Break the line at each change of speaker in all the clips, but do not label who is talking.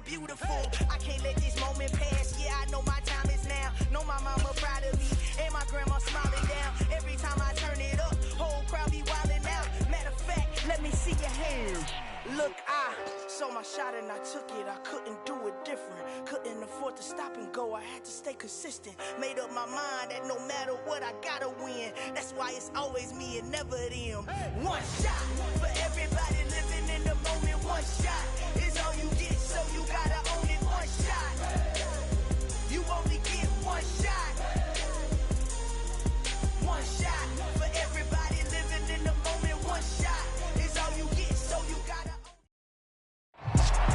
beautiful. I can't let this moment pass. Yeah, I know my time is now. Know my mama proud of me, and my grandma smiling down. Every time I turn it up, whole crowd be wildin' out. Matter of fact, let me see your hands. Look, I saw my shot and I took it. I couldn't do it different. Couldn't afford to stop and go. I had to stay consistent. Made up my mind that no matter what, I gotta win. That's why it's always me and never them. One shot for everybody living in the moment. One shot is all you get, so you gotta own it. One shot. You only get one shot. One shot for everybody living in the moment. One shot is all you get, so you gotta.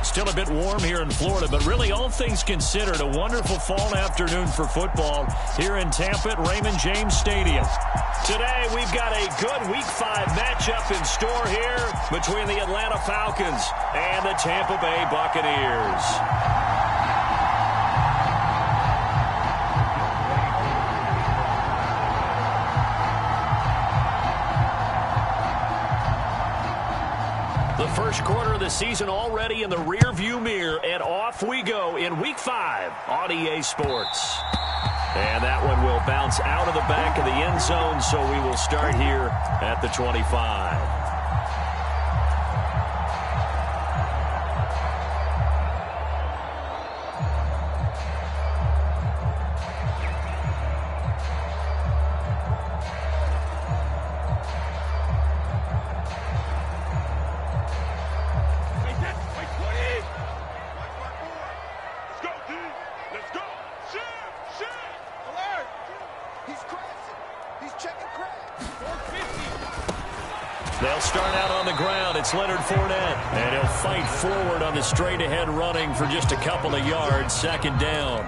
Still a bit warm here in Florida, but really all things considered, a wonderful fall afternoon for football here in Tampa at Raymond James Stadium. Today we've got a good Week 5 matchup in store here between the Atlanta Falcons and the Tampa Bay Buccaneers. The first quarter of the season already in the rearview mirror, and off we go in Week 5 on EA Sports. And that one will bounce out of the back of the end zone, so we will start here at the 25. They'll start out on the ground. It's Leonard Fournette, and he'll fight forward on the straight-ahead running for just a couple of yards. Second down.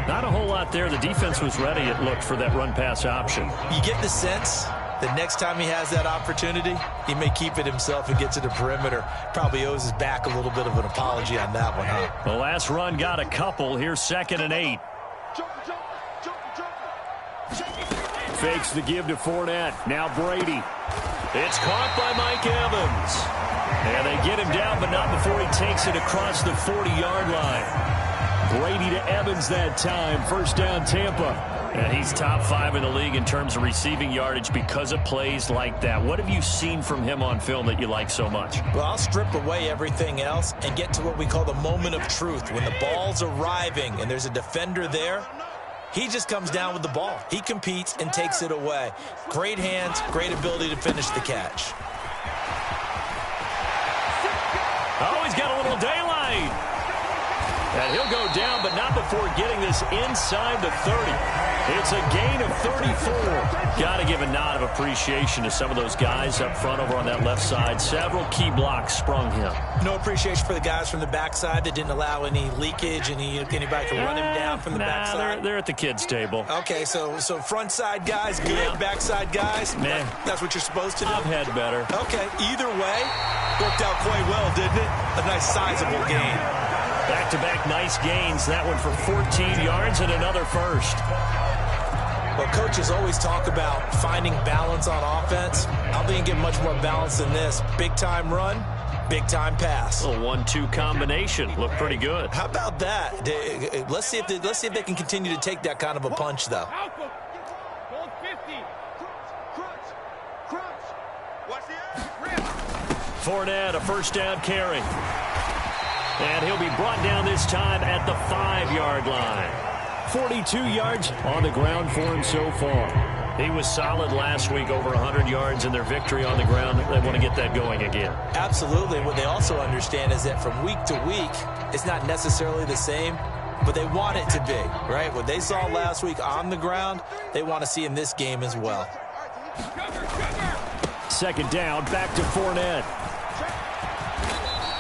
Not a whole lot there. The defense was ready, it looked, for that run-pass option. You get the sense that next time he has that opportunity, he may keep it himself and get to the perimeter. Probably owes his back a little bit of an apology on that one, huh? The last run got a couple. Here's 2nd and 8. Fakes the give to Fournette. Now Brady. It's caught by Mike Evans. And they get him down, but not before he takes it across the 40-yard line. Brady to Evans that time. First down, Tampa. And he's top 5 in the league in terms of receiving yardage because of plays like that. What have you seen from him on film that you like so much? Well, I'll strip away everything else and get to what we call the moment of truth. When the ball's arriving and there's a defender there, he just comes down with the ball. He competes and takes it away. Great hands, great ability to finish the catch. Oh, he's got a little daylight. And he'll go down, but not before getting this inside the 30. It's a gain of 34. Got to give a nod of appreciation to some of those guys up front over on that left side. Several key blocks sprung him. No appreciation for the guys from the backside that didn't allow any leakage, anybody could run him down from the backside. They're at the kids' table. Okay, so front side guys, good. Yeah. Backside guys, that's what you're supposed to do? I've had better. Okay, either way, worked out quite well, didn't it? A nice sizable gain. Back-to-back nice gains. That one for 14 yards and another first. Well, coaches always talk about finding balance on offense. I don't think you get much more balance than this. Big-time run, big-time pass. A 1-2 combination. Looked pretty good. How about that? Let's see if they can continue to take that kind of a punch, though. Fournette, a first down carry. And he'll be brought down this time at the 5-yard line. 42 yards on the ground for him so far. He was solid last week, over 100 yards in their victory on the ground. They want to get that going again. Absolutely. What they also understand is that from week to week, it's not necessarily the same, but they want it to be, right? What they saw last week on the ground, they want to see in this game as well. Second down, back to Fournette.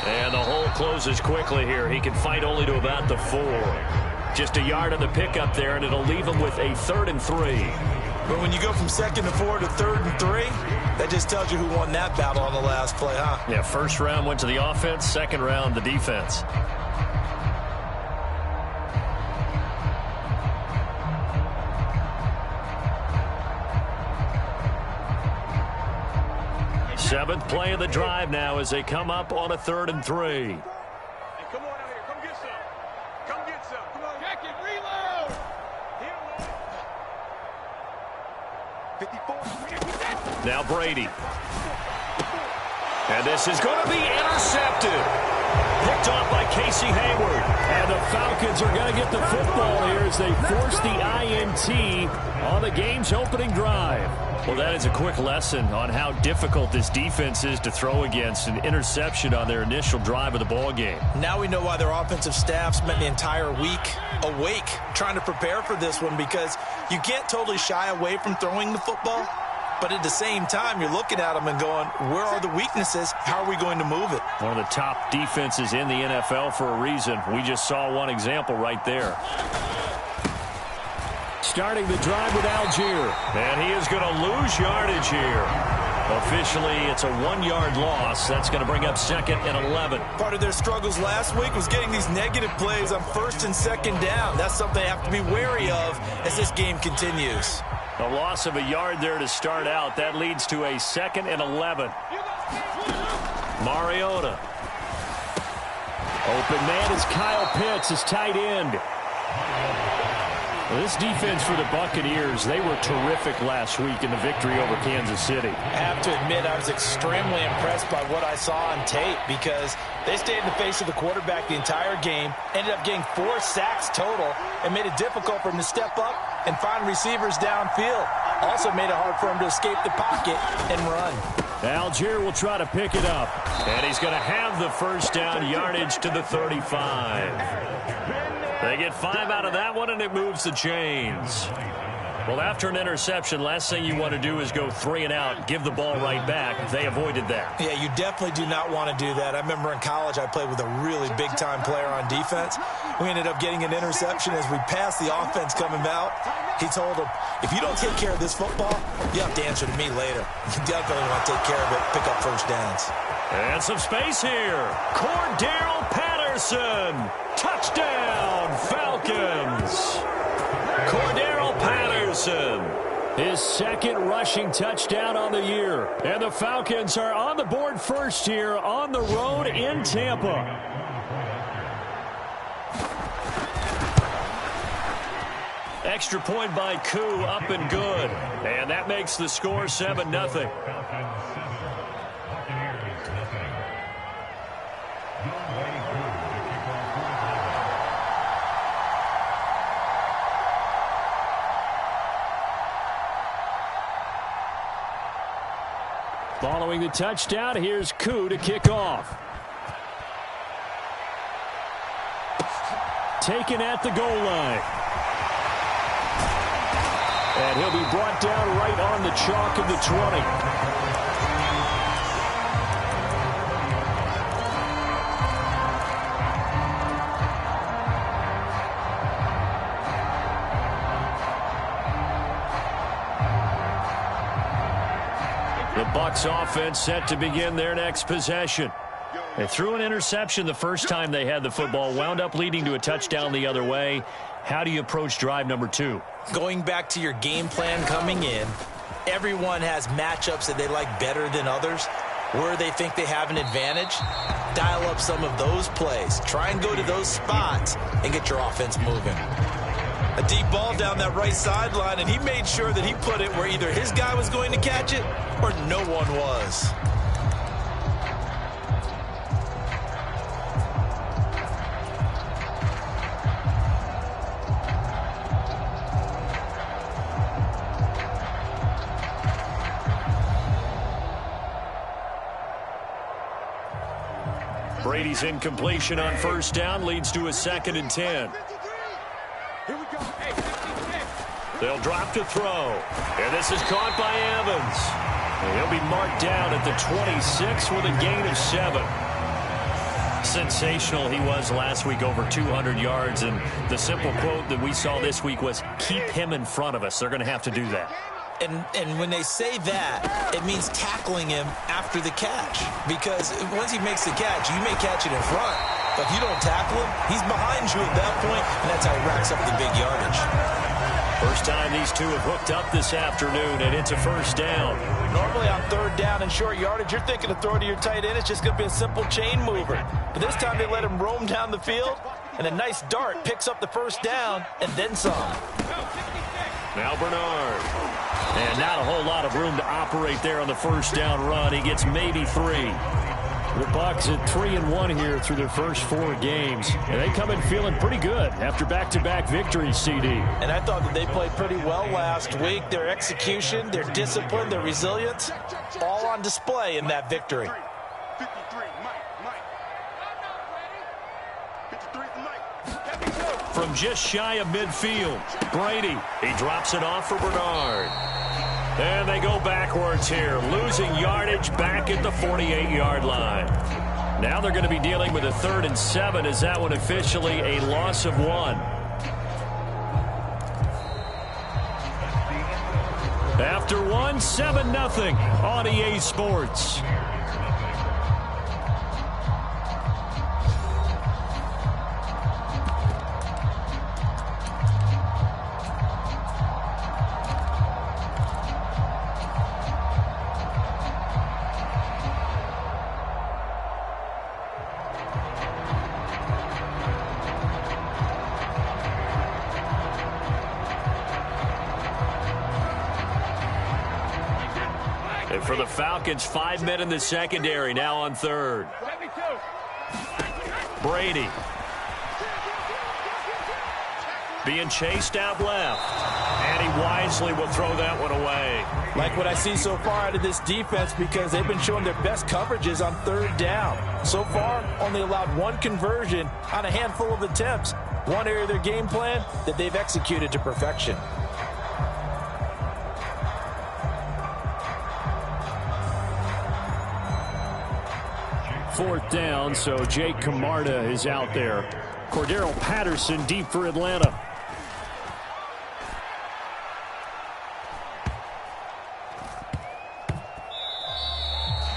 And the hole closes quickly here. He can fight only to about the 4. Just a yard on the pickup there, and it'll leave him with a 3rd and 3. But when you go from 2nd to 4 to 3rd and 3, that just tells you who won that battle on the last play, huh? Yeah, first round went to the offense, second round the defense. Seventh play of the drive now as they come up on a 3rd and 3. Now Brady. And this is going to be intercepted. Picked off by Casey Hayward. And the Falcons are going to get the football here as they force the INT on the game's opening drive. Well, that is a quick lesson on how difficult this defense is to throw against. An interception on their initial drive of the ball game.
Now we know why their offensive staff spent the entire week awake trying to prepare for this one, because you can't totally shy away from throwing the football. But at the same time, you're looking at them and going, where are the weaknesses? How are we going to move it?
One of the top defenses in the NFL for a reason. We just saw one example right there. Starting the drive with Algier. And he is going to lose yardage here. Officially, it's a 1-yard loss. That's going to bring up 2nd and 11.
Part of their struggles last week was getting these negative plays on 1st and 2nd down. That's something they have to be wary of as this game continues.
A loss of a yard there to start out. That leads to a 2nd and 11. Mariota. Open man is Kyle Pitts, his tight end. Well, this defense for the Buccaneers, they were terrific last week in the victory over Kansas City.
I have to admit, I was extremely impressed by what I saw on tape, because they stayed in the face of the quarterback the entire game, ended up getting 4 sacks total, and made it difficult for him to step up and find receivers downfield. Also made it hard for him to escape the pocket and run.
Algier will try to pick it up, and he's going to have the first down, yardage to the 35. They get 5 out of that one, and it moves the chains. Well, after an interception, last thing you want to do is go 3 and out, give the ball right back. They avoided that.
Yeah, you definitely do not want to do that. I remember in college I played with a really big-time player on defense. We ended up getting an interception as we passed the offense coming out. He told him, if you don't take care of this football, you have to answer to me later. You definitely want to take care of it, pick up first downs.
And some space here. Cordero Patterson. Touchdown, Falcons. Cordero Patterson. His 2nd rushing touchdown on the year. And the Falcons are on the board first here on the road in Tampa. Extra point by Koo, up and good. And that makes the score 7-0. Following the touchdown, here's Koo to kick off. Taken at the goal line. And he'll be brought down right on the chalk of the 20. The Bucs offense set to begin their next possession. They threw an interception the first time they had the football, wound up leading to a touchdown the other way. How do you approach drive number 2?
Going back to your game plan coming in, everyone has matchups that they like better than others. Where they think they have an advantage, dial up some of those plays. Try and go to those spots and get your offense moving. A deep ball down that right sideline, and he made sure that he put it where either his guy was going to catch it or no one was.
Brady's incompletion on first down leads to a 2nd and 10. They'll drop to throw. And this is caught by Evans. And he'll be marked down at the 26 with a gain of 7. Sensational he was last week, over 200 yards. And the simple quote that we saw this week was, keep him in front of us. They're going to have to do that.
And when they say that, it means tackling him after the catch. Because once he makes the catch, you may catch it in front. But if you don't tackle him, he's behind you at that point, and that's how he racks up the big yardage.
First time these two have hooked up this afternoon, and it's a first down.
Normally on 3rd down and short yardage, you're thinking of throwing to your tight end. It's just going to be a simple chain mover. But this time they let him roam down the field, and a nice dart picks up the first down, and then some.
Now Bernard. And not a whole lot of room to operate there on the first down run. He gets maybe 3. The Bucs at 3-1 here through their first 4 games. And they come in feeling pretty good after back-to-back victories, CD.
And I thought that they played pretty well last week. Their execution, their discipline, their resilience, all on display in that victory.
From just shy of midfield, Brady. He drops it off for Bernard. And they go backwards here, losing yardage back at the 48-yard line. Now they're going to be dealing with a 3rd and 7 as that one officially a loss of 1. After 1, 7-0 on EA Sports. And for the Falcons, 5 men in the secondary, now on 3rd. Brady. Being chased out left. And he wisely will throw that one away.
Like what I see so far out of this defense, because they've been showing their best coverages on 3rd down. So far, only allowed 1 conversion on a handful of attempts. One area of their game plan that they've executed to perfection.
Fourth down, so Jake Camarda is out there. Cordero Patterson deep for Atlanta.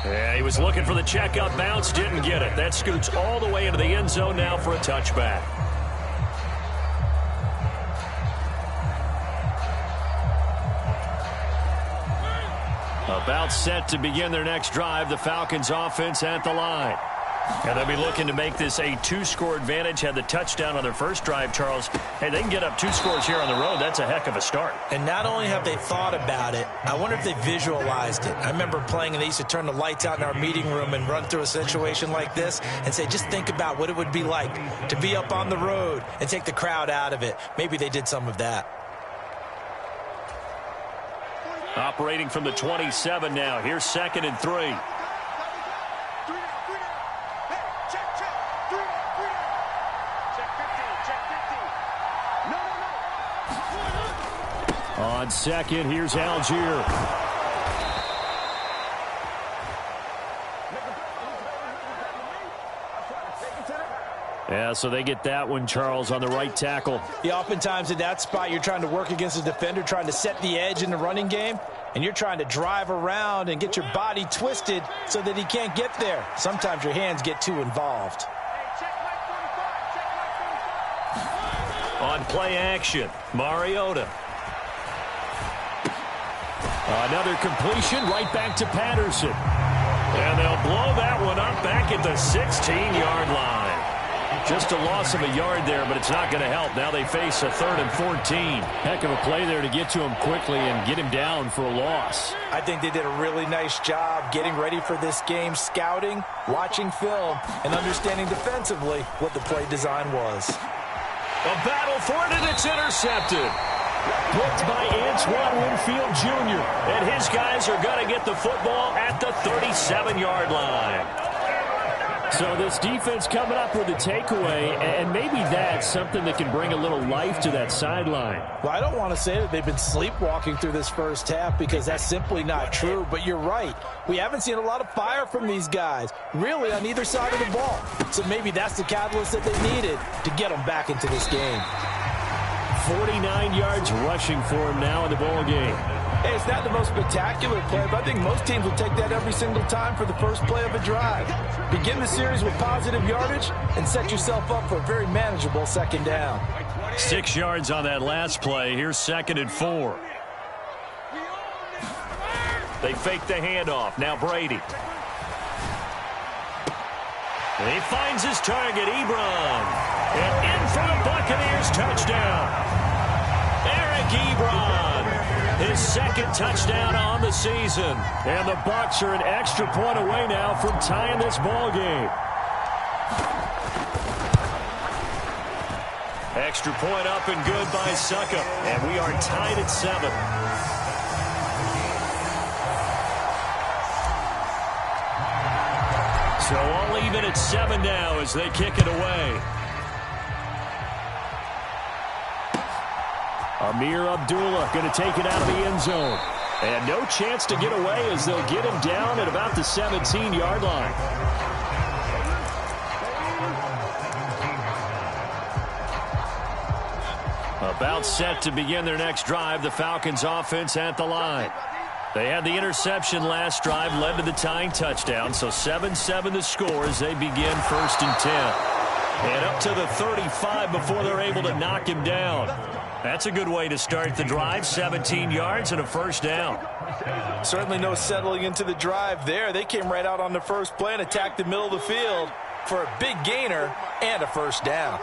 Yeah, he was looking for the checkout bounce, didn't get it. That scoots all the way into the end zone now for a touchback. About set to begin their next drive, the Falcons offense at the line. And they'll be looking to make this a 2-score advantage. Had the touchdown on their first drive, Charles. Hey, they can get up 2 scores here on the road. That's a heck of a start.
And not only have they thought about it, I wonder if they visualized it. I remember playing, and they used to turn the lights out in our meeting room and run through a situation like this and say, just think about what it would be like to be up on the road and take the crowd out of it. Maybe they did some of that.
Operating from the 27 now. Here's 2nd and 3. On 2nd, here's Algier. Yeah, so they get that one, Charles, on the right tackle.
Yeah, oftentimes in that spot, you're trying to work against a defender, trying to set the edge in the running game, and you're trying to drive around and get your body twisted so that he can't get there. Sometimes your hands get too involved.
On play action, Mariota. Another completion right back to Patterson. And they'll blow that one up back at the 16-yard line. Just a loss of a yard there, but it's not going to help. Now they face a 3rd and 14. Heck of a play there to get to him quickly and get him down for a loss.
I think they did a really nice job getting ready for this game, scouting, watching film, and understanding defensively what the play design was.
A battle for it, and it's intercepted. Blocked by Antoine Winfield Jr., and his guys are going to get the football at the 37-yard line. So this defense coming up with a takeaway, and maybe that's something that can bring a little life to that sideline.
Well, I don't want to say that they've been sleepwalking through this first half because that's simply not true, but you're right. We haven't seen a lot of fire from these guys, really, on either side of the ball. So maybe that's the catalyst that they needed to get them back into this game.
49 yards rushing for him now in the ball game.
Hey, it's not the most spectacular play, but I think most teams will take that every single time for the first play of a drive. Begin the series with positive yardage and set yourself up for a very manageable 2nd down.
6 yards on that last play. Here's 2nd and 4. They fake the handoff. Now Brady. And he finds his target, Ebron. And in for the Buccaneers touchdown. Eric Ebron. his second touchdown on the season. And the Bucs are an extra point away now from tying this ball game. Extra point up and good by Suckup. And we are tied at 7. So all even at 7 now as they kick it away. Amir Abdullah going to take it out of the end zone. And no chance to get away as they'll get him down at about the 17-yard line. About set to begin their next drive, the Falcons offense at the line. They had the interception last drive, led to the tying touchdown, so 7-7 the score as they begin 1st and 10. And up to the 35 before they're able to knock him down. That's a good way to start the drive, 17 yards and a first down.
Certainly no settling into the drive there. They came right out on the first play and attacked the middle of the field for a big gainer and a first down.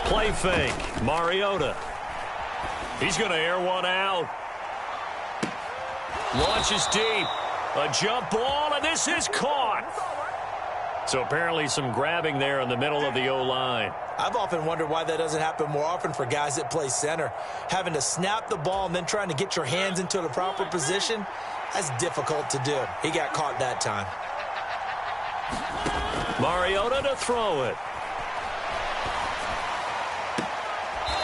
Play fake, Mariota. He's going to air one out. Launches deep. A jump ball, and this is caught. So apparently some grabbing there in the middle of the O-line.
I've often wondered why that doesn't happen more often for guys that play center. Having to snap the ball and then trying to get your hands into the proper position, that's difficult to do. He got caught that time.
Mariota to throw it.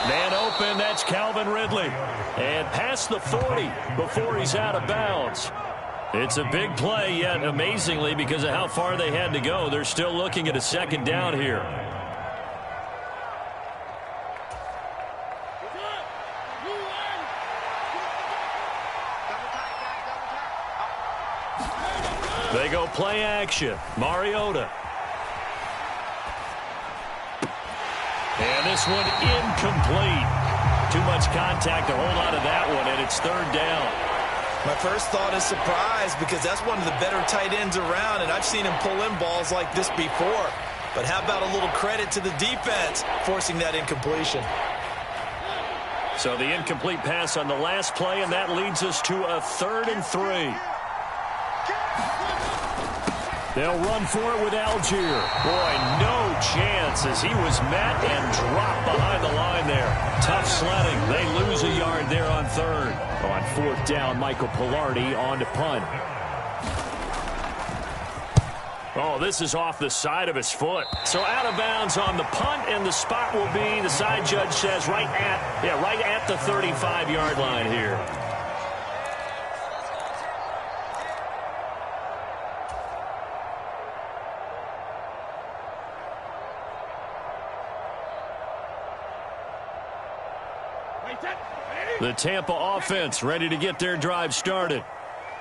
Man open, that's Calvin Ridley. And past the 40 before he's out of bounds. It's a big play, yet amazingly, because of how far they had to go, they're still looking at a second down here. They go play action. Mariota. And this one incomplete. Too much contact to hold on to that one, and it's 3rd down.
My first thought is surprise because that's one of the better tight ends around, and I've seen him pull in balls like this before. But how about a little credit to the defense forcing that incompletion?
So the incomplete pass on the last play, and that leads us to a 3rd and 3. They'll run for it with Algier. Boy, no chance as he was met and dropped behind the line there. Tough sledding. They lose a yard there on 3rd. On 4th down, Michael Pilardi on to punt. Oh, this is off the side of his foot. So out of bounds on the punt, and the spot will be, the side judge says, right at the 35-yard line here. The Tampa offense ready to get their drive started.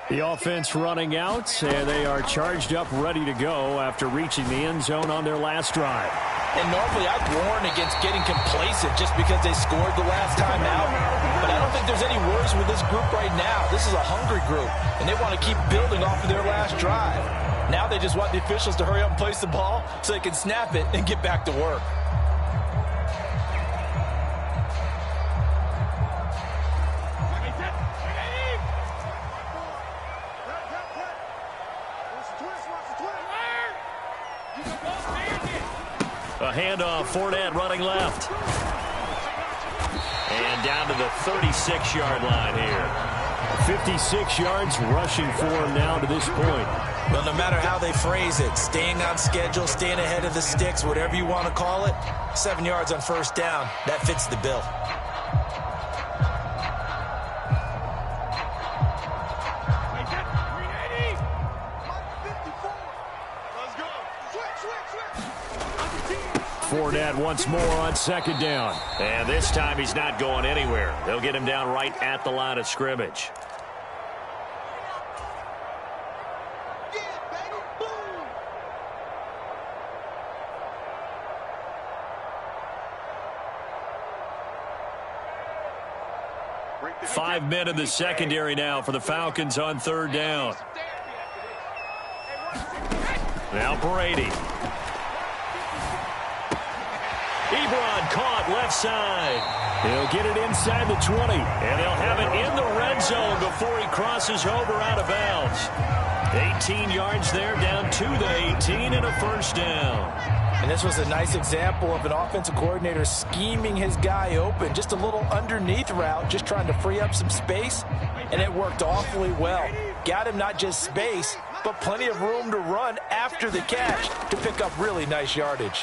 The offense running out, and they are charged up, ready to go after reaching the end zone on their last drive.
And normally I'd warn against getting complacent just because they scored the last time out. But I don't think there's any worries with this group right now. This is a hungry group, and they want to keep building off of their last drive. Now they just want the officials to hurry up and place the ball so they can snap it and get back to work.
A handoff, Fournette running left. And down to the 36-yard line here. 56 yards rushing for him now to this point.
Well, no matter how they phrase it, staying on schedule, staying ahead of the sticks, whatever you want to call it, 7 yards on 1st down, that fits the bill.
Fournette once more on 2nd down. And this time he's not going anywhere. They'll get him down right at the line of scrimmage. Five men in the secondary now for the Falcons on 3rd down. Now Brady. He Ebron caught left side. He'll get it inside the 20, and they'll have it in the red zone before he crosses over out of bounds. 18 yards there, down to the 18, and a first down.
And this was a nice example of an offensive coordinator scheming his guy open. Just a little underneath route, just trying to free up some space, and it worked awfully well. Got him not just space, but plenty of room to run after the catch to pick up really nice yardage.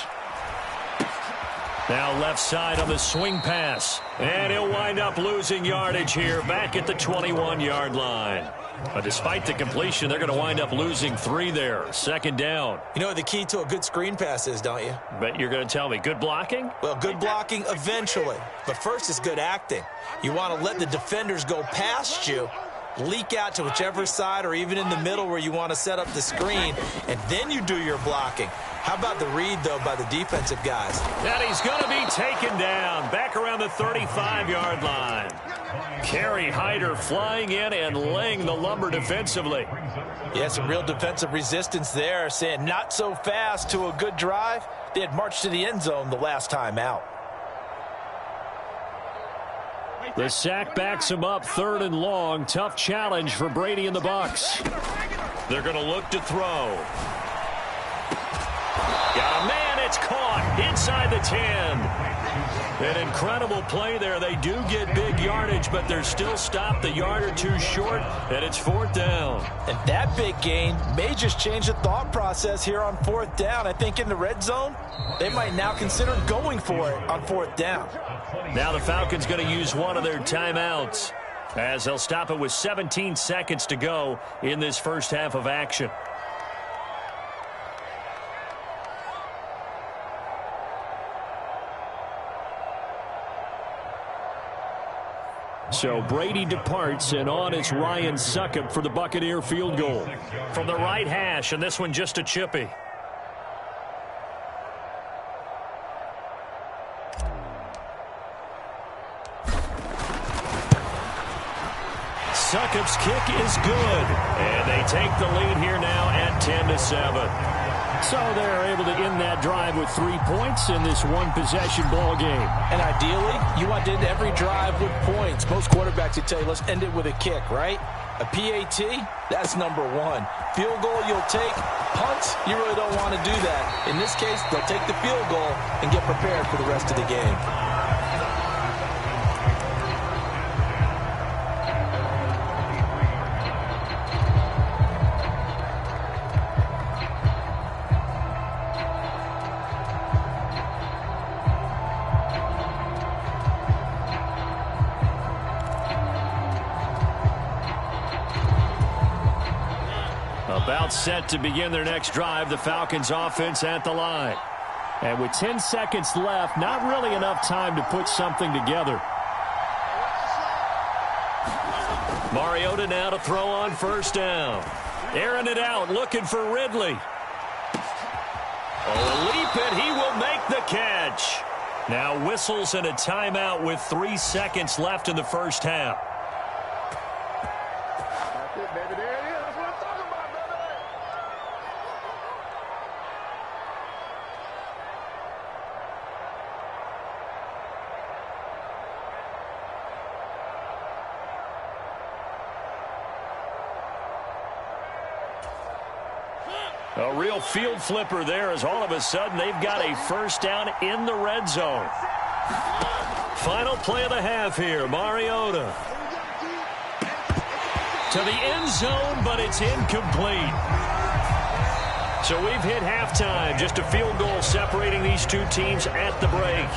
Now left side on the swing pass. And he'll wind up losing yardage here back at the 21-yard line. But despite the completion, they're going to wind up losing 3 there. Second down.
You know what the key to a good screen pass is, don't you?
Bet you're going to tell me good blocking?
Well, good blocking eventually. But first is good acting. You want to let the defenders go past you, leak out to whichever side or even in the middle where you want to set up the screen, and then you do your blocking. How about the read, though, by the defensive guys?
And he's going to be taken down back around the 35-yard line. Kerry Hyder flying in and laying the lumber defensively.
Yeah, some real defensive resistance there, saying not so fast to a good drive. They had marched to the end zone the last time out.
The sack backs him up, 3rd and long. Tough challenge for Brady and the Bucs. They're going to look to throw. Got a man, it's caught inside the 10. An incredible play there. They do get big yardage, but they're still stopped the yard or two short, and it's 4th down.
And that big gain may just change the thought process here on 4th down. I think in the red zone, they might now consider going for it on 4th down.
Now the Falcons going to use one of their timeouts as they'll stop it with 17 seconds to go in this first half of action. So Brady departs, and on it's Ryan Succop for the Buccaneer field goal. From the right hash, and this one just a chippy. Succop's kick is good, and they take the lead here now at 10-7. So they're able to end that drive with 3 points in this one-possession ball game.
And ideally, you want to end every drive with points. Most quarterbacks would tell you, let's end it with a kick, right? A PAT, that's number 1. Field goal, you'll take. Punts, you really don't want to do that. In this case, they'll take the field goal and get prepared for the rest of the game.
About set to begin their next drive, the Falcons offense at the line. And with 10 seconds left, not really enough time to put something together. Mariota now to throw on 1st down. Airing it out, looking for Ridley. Oh, a leap, and he will make the catch. Now whistles and a timeout with 3 seconds left in the first half. A real field flipper there as all of a sudden they've got a first down in the red zone. Final play of the half here. Mariota to the end zone, but it's incomplete. So we've hit halftime. Just a field goal separating these two teams at the break.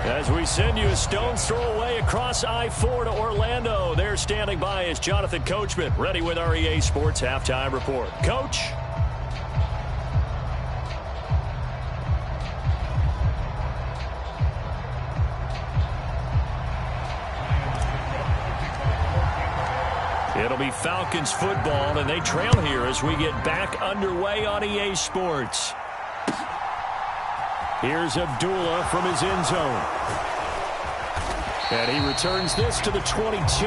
As we send you a stone's throw away across I-4 to Orlando. There standing by is Jonathan Coachman, ready with our EA Sports Halftime Report. Coach? It'll be Falcons football, and they trail here as we get back underway on EA Sports. Here's Abdullah from his end zone. And he returns this to the 22.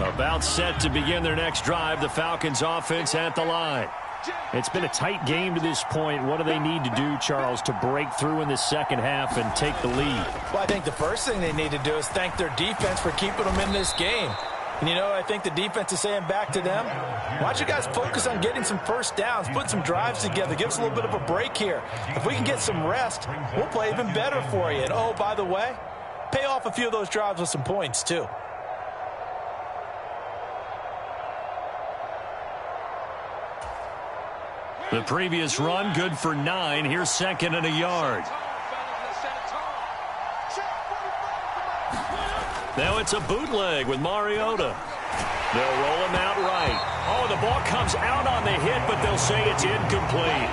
About set to begin their next drive, the Falcons offense at the line.
It's been a tight game to this point. What do they need to do, Charles, to break through in the second half and take the lead?
Well, I think the first thing they need to do is thank their defense for keeping them in this game. And you know, I think the defense is saying back to them, why don't you guys focus on getting some first downs, put some drives together, give us a little bit of a break here. If we can get some rest, we'll play even better for you. And oh, by the way, pay off a few of those drives with some points too.
The previous run, good for 9. Here's second and a yard. Now it's a bootleg with Mariota. They'll roll him out right. Oh, the ball comes out on the hit, but they'll say it's incomplete.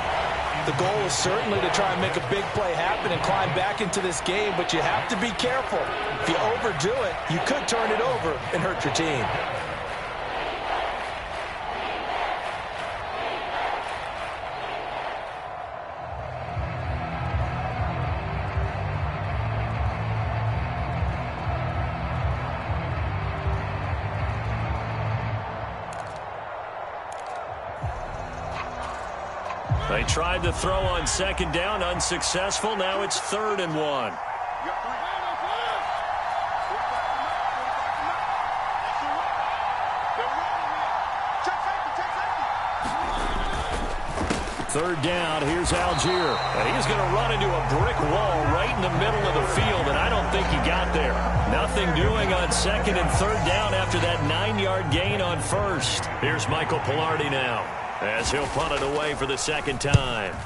The goal is certainly to try and make a big play happen and climb back into this game, but you have to be careful. If you overdo it, you could turn it over and hurt your team.
They tried to throw on second down, unsuccessful. Now it's 3rd and 1. Third down, here's Algier. And he's going to run into a brick wall right in the middle of the field, and I don't think he got there. Nothing doing on second and third down after that 9-yard gain on first. Here's Michael Pilardi now, as he'll punt it away for the second time.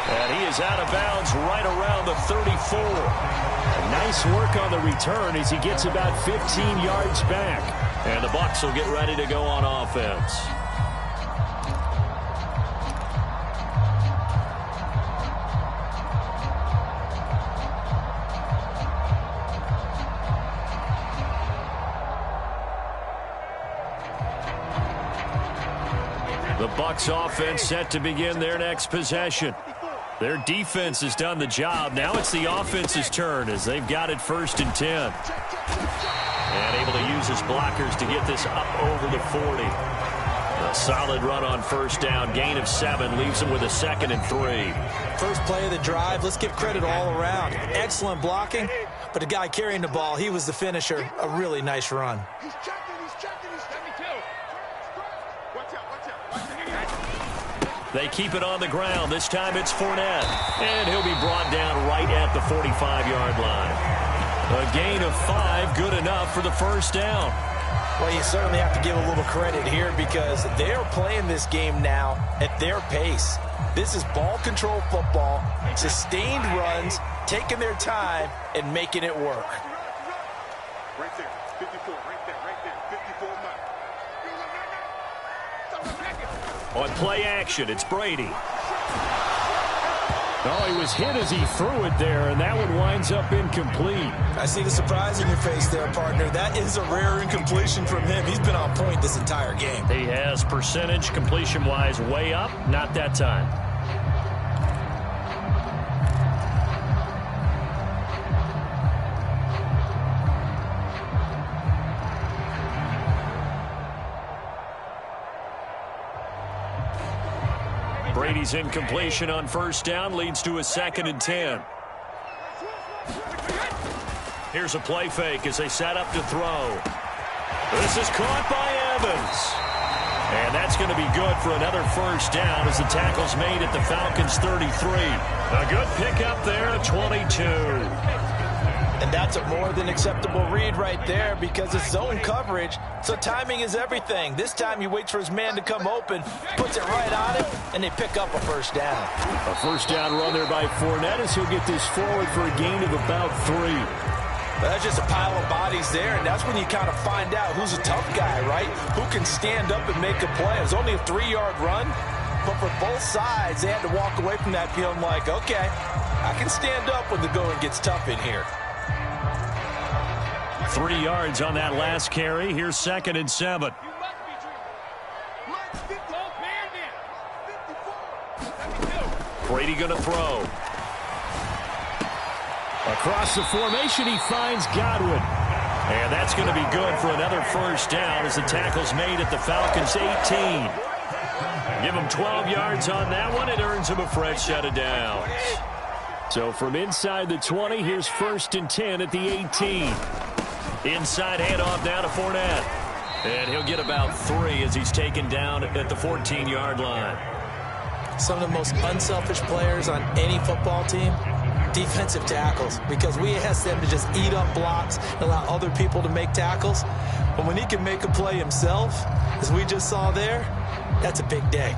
And he is out of bounds right around the 34. Nice work on the return as he gets about 15 yards back. And the Bucs will get ready to go on offense. The Bucs offense set to begin their next possession. Their defense has done the job. Now it's the offense's turn as they've got it 1st and 10. And able to use his blockers to get this up over the 40. A solid run on first down. Gain of 7 leaves him with a 2nd and 3.
First play of the drive, let's give credit all around. Excellent blocking, but the guy carrying the ball, he was the finisher. A really nice run.
They keep it on the ground. This time it's Fournette. And he'll be brought down right at the 45-yard line. A gain of 5, good enough for the first down.
Well, you certainly have to give a little credit here because they're playing this game now at their pace. This is ball control football, sustained runs, taking their time, and making it work.
Right there, 54, right there, 54 mark.
On play action, it's Brady.
Oh, he was hit as he threw it there, and that one winds up incomplete.
I see the surprise in your face there, partner. That is a rare incompletion from him. He's been on point this entire game.
He has percentage completion-wise way up, not that time.
Brady's incompletion on first down leads to a 2nd and 10. Here's a play fake as they set up to throw. This is caught by Evans. And that's going to be good for another first down as the tackle's made at the Falcons' 33. A good pickup there at 22.
And that's a more than acceptable read right there because it's zone coverage, so timing is everything. This time he waits for his man to come open, puts it right on him, and they pick up a first down.
A first down run there by Fournette as he'll get this forward for a gain of about 3.
But that's just a pile of bodies there, and that's when you kind of find out who's a tough guy, right? Who can stand up and make a play. It was only a 3-yard run, but for both sides, they had to walk away from that feeling like, okay, I can stand up when the going gets tough in here.
3 yards on that last carry. Here's 2nd and 7. Brady going to throw.
Across the formation, he finds Godwin.
And that's going to be good for another first down as the tackle's made at the Falcons' 18. Give him 12 yards on that one. It earns him a fresh set of downs.
So from inside the 20, here's 1st and 10 at the 18.
Inside handoff now to Fournette. And he'll get about 3 as he's taken down at the 14-yard line.
Some of the most unselfish players on any football team, defensive tackles, because we ask them to just eat up blocks and allow other people to make tackles. But when he can make a play himself, as we just saw there, that's a big day.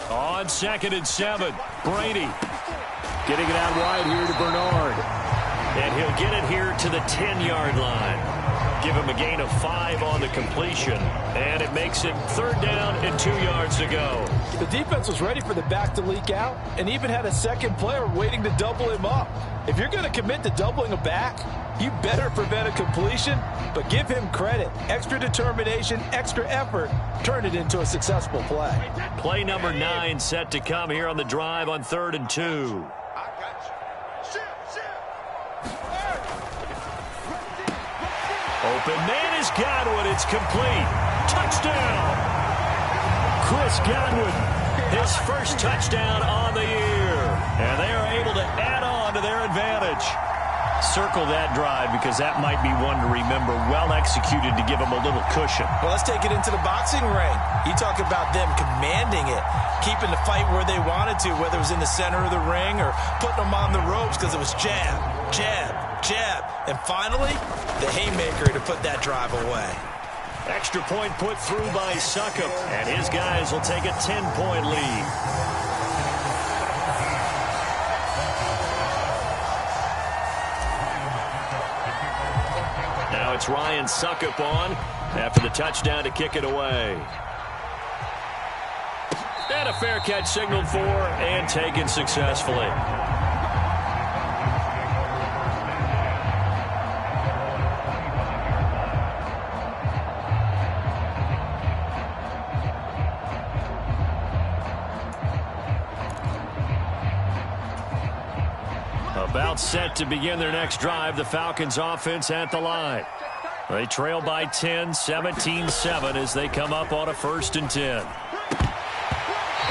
On 2nd and 7, Brady.
Getting it out wide here to Bernard.
And he'll get it here to the 10-yard line. Give him a gain of 5 on the completion. And it makes it 3rd down and 2 yards to go.
The defense was ready for the back to leak out and even had a second player waiting to double him up. If you're going to commit to doubling a back, you better prevent a completion, but give him credit. Extra determination, extra effort, turn it into a successful play.
Play number 9 set to come here on the drive on 3rd and 2. Open man is Godwin. It's complete. Touchdown.
Chris Godwin.
His first touchdown on the year. And they are able to add on to their advantage. Circle that drive because that might be one to remember. Well executed to give them a little cushion.
Well, let's take it into the boxing ring. You talk about them commanding it, keeping the fight where they wanted to, whether it was in the center of the ring or putting them on the ropes because it was jab, jab, jab. And finally, the haymaker to put that drive away.
Extra point put through by Suckup. And his guys will take a 10-point lead. Now it's Ryan Suckup on after the touchdown to kick it away. And a fair catch signaled for and taken successfully. About set to begin their next drive. The Falcons offense at the line. They trail by 10, 17-7 as they come up on a 1st and 10.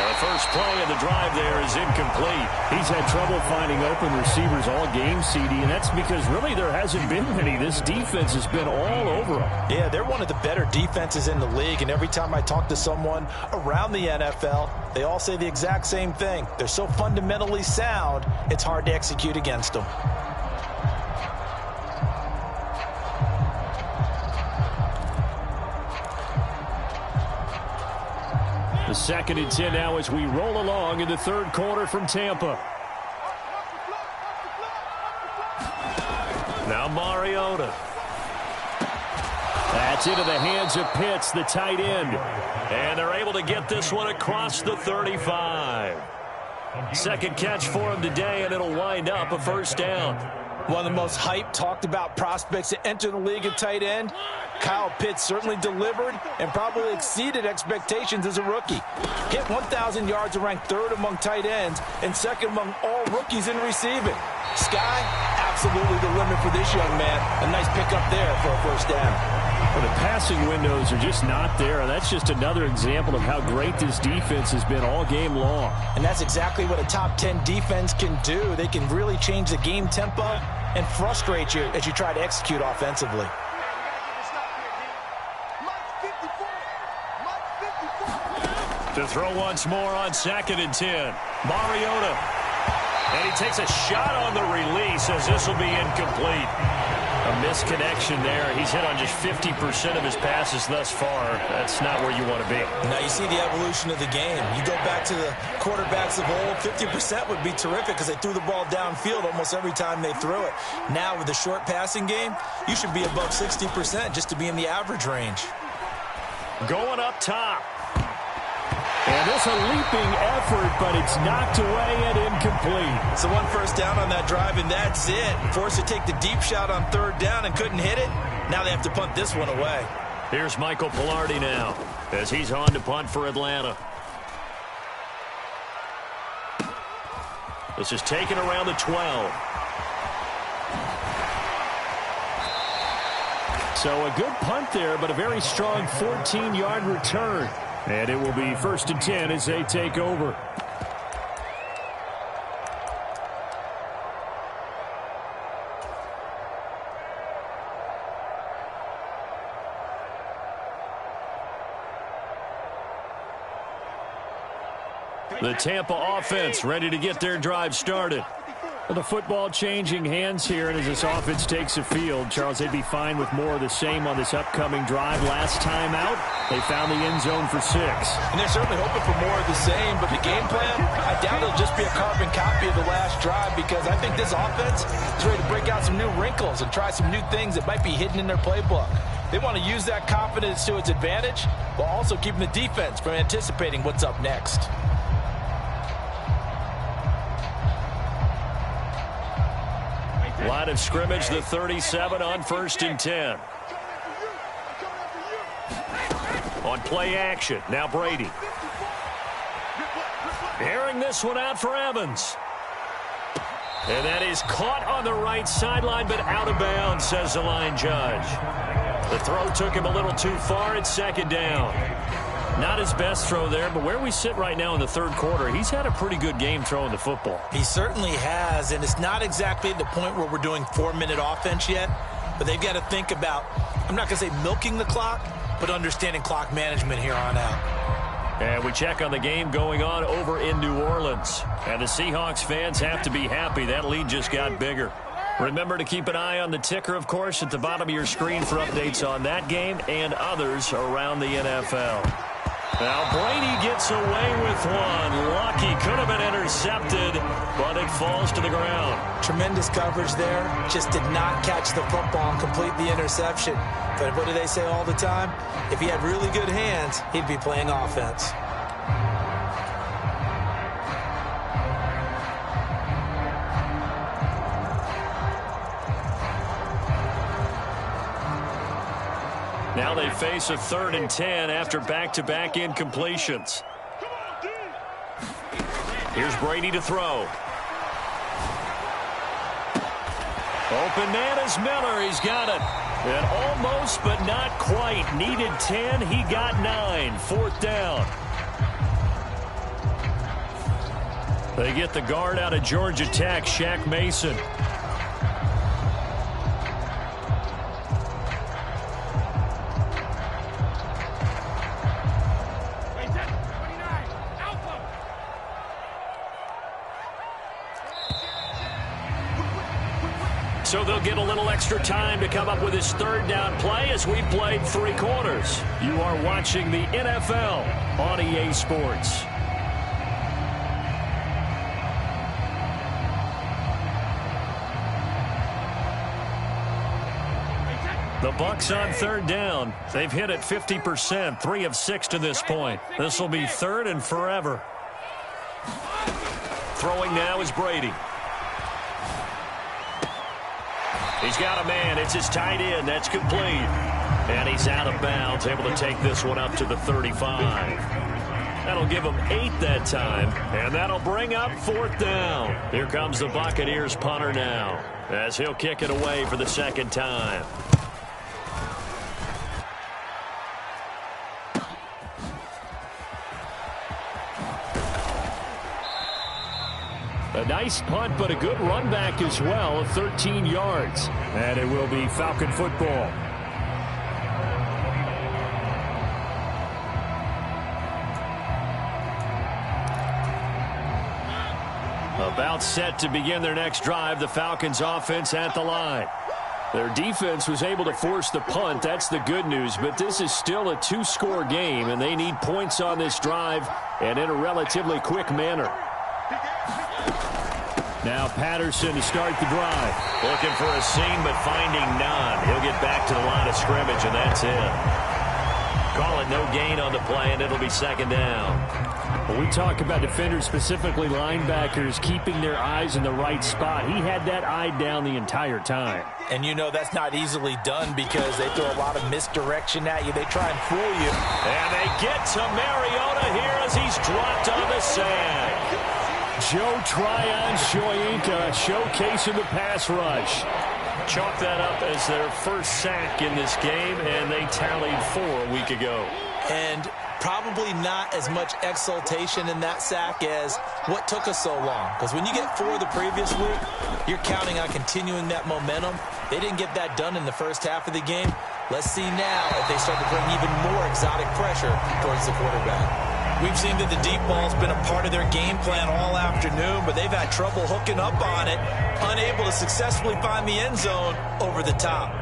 The first play of the drive there is incomplete.
He's had trouble finding open receivers all game, CD, and that's because really there hasn't been many. This defense has been all over them.
Yeah, they're one of the better defenses in the league, and every time I talk to someone around the NFL, they all say the exact same thing. They're so fundamentally sound, it's hard to execute against them.
The 2nd and 10 now as we roll along in the 3rd quarter from Tampa.
Now Mariota.
That's into the hands of Pitts, the tight end.
And they're able to get this one across the 35. Second catch for him today, and it'll wind up a 1st down.
One of the most hyped, talked about prospects to enter the league at tight end. Kyle Pitts certainly delivered and probably exceeded expectations as a rookie. Hit 1,000 yards and ranked 3rd among tight ends and 2nd among all rookies in receiving. Sky, absolutely the limit for this young man. A nice pickup there for a 1st down.
Well, the passing windows are just not there. That's just another example of how great this defense has been all game long.
And that's exactly what a top 10 defense can do. They can really change the game tempo and frustrate you as you try to execute offensively.
To throw once more on 2nd and 10. Mariota. And he takes a shot on the release as this will be incomplete. A misconnection there. He's hit on just 50% of his passes thus far. That's not where you want to be.
Now you see the evolution of the game. You go back to the quarterbacks of old, 50% would be terrific because they threw the ball downfield almost every time they threw it. Now with the short passing game, you should be above 60% just to be in the average range.
Going up top.
And this a leaping effort, but it's knocked away and incomplete.
So one first down on that drive, and that's it. Forced to take the deep shot on third down and couldn't hit it. Now they have to punt this one away.
Here's Michael Pilardi now as he's on to punt for Atlanta. This is taken around the 12.
So a good punt there, but a very strong 14-yard return. And it will be 1st and 10 as they take over. The Tampa offense ready to get their drive started. Well, the football changing hands here, and as this offense takes the field, Charles, they'd be fine with more of the same on this upcoming drive. Last time out, they found the end zone for 6.
And they're certainly hoping for more of the same, but the game plan, I doubt it'll just be a carbon copy of the last drive, because I think this offense is ready to break out some new wrinkles and try some new things that might be hidden in their playbook. They want to use that confidence to its advantage, while also keeping the defense from anticipating what's up next.
Line of scrimmage, the 37 on 1st and 10. On play action, now Brady. Airing this one out for Evans. And that is caught on the right sideline, but out of bounds, says the line judge. The throw took him a little too far. It's 2nd down. Not his best throw there, but where we sit right now in the 3rd quarter, he's had a pretty good game throwing the football.
He certainly has, and it's not exactly the point where we're doing 4-minute offense yet, but they've got to think about, I'm not going to say milking the clock, but understanding clock management here on out.
And we check on the game going on over in New Orleans. And the Seahawks fans have to be happy. That lead just got bigger. Remember to keep an eye on the ticker, of course, at the bottom of your screen for updates on that game and others around the NFL. Now Brady gets away with one. Lucky, could have been intercepted, but it falls to the ground.
Tremendous coverage there. Just did not catch the football and complete the interception. But what do they say all the time? If he had really good hands, he'd be playing offense.
Now they face a 3rd and 10 after back-to-back incompletions. Here's Brady to throw. Open man is Miller. He's got it. And almost, but not quite. Needed 10. He got 9. 4th down. They get the guard out of Georgia Tech, Shaq Mason. So they'll get a little extra time to come up with his 3rd down play as we played 3 quarters. You are watching the NFL on EA Sports. The Bucs on 3rd down. They've hit it 50%, 3 of 6 to this point. This will be 3rd and forever. Throwing now is Brady. He's got a man. It's his tight end. That's complete. And he's out of bounds, able to take this one up to the 35. That'll give him 8 that time, and that'll bring up 4th down. Here comes the Buccaneers punter now, as he'll kick it away for the 2nd time.
A nice punt, but a good run back as well, 13 yards. And it will be Falcon football.
About set to begin their next drive, the Falcons offense at the line.
Their defense was able to force the punt. That's the good news, but this is still a 2-score game, and they need points on this drive and in a relatively quick manner. Now Patterson to start the drive.
Looking for a seam, but finding none. He'll get back to the line of scrimmage, and that's it. call it no gain on the play, and it'll be second down.
When we talk about defenders, specifically linebackers, keeping their eyes in the right spot. He had that eye down the entire time.
And you know that's not easily done because they throw a lot of misdirection at you. They try and fool you.
And they get to Mariota here as he's dropped on the sack.
Joe Tryon-Shoyinka showcasing the pass rush.
Chalk that up as their first sack in this game, and they tallied 4 a week ago.
And probably not as much exultation in that sack as what took us so long. Because when you get 4 the previous week, you're counting on continuing that momentum. They didn't get that done in the first half of the game. Let's see now if they start to bring even more exotic pressure towards the quarterback. We've seen that the deep ball's been a part of their game plan all afternoon, but they've had trouble hooking up on it, unable to successfully find the end zone over the top.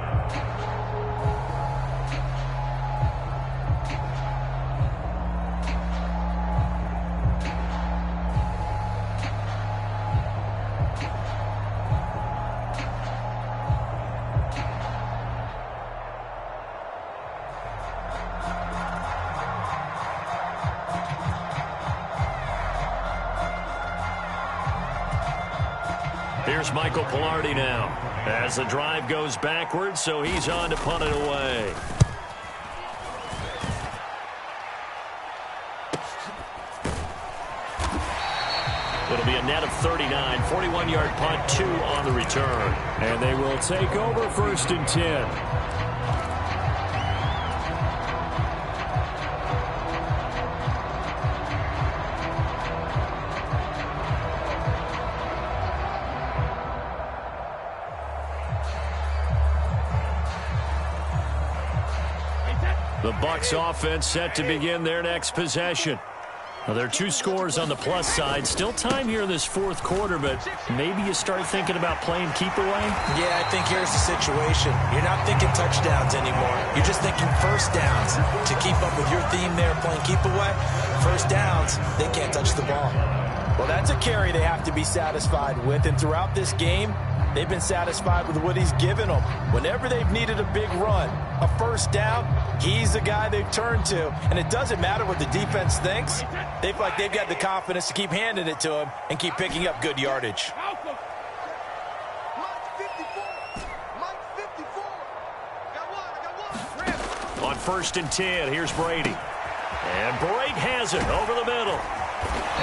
Here's Michael Pilardi now as the drive goes backwards, so he's on to punt it away. It'll be a net of 39, 41-yard punt, 2 on the return.
And they will take over 1st and 10.
The Bucs offense set to begin their next possession. Well, there are 2 scores on the plus side. Still time here in this 4th quarter, but maybe you start thinking about playing keep away?
Yeah, I think here's the situation. You're not thinking touchdowns anymore. You're just thinking first downs. To keep up with your theme there, playing keep away, first downs, they can't touch the ball. Well, that's a carry they have to be satisfied with, and throughout this game, they've been satisfied with what he's given them. Whenever they've needed a big run, a first down, he's the guy they've turned to. And it doesn't matter what the defense thinks. They feel like they've got the confidence to keep handing it to him and keep picking up good yardage.
On 1st and 10, here's Brady. And Brady has it over the middle.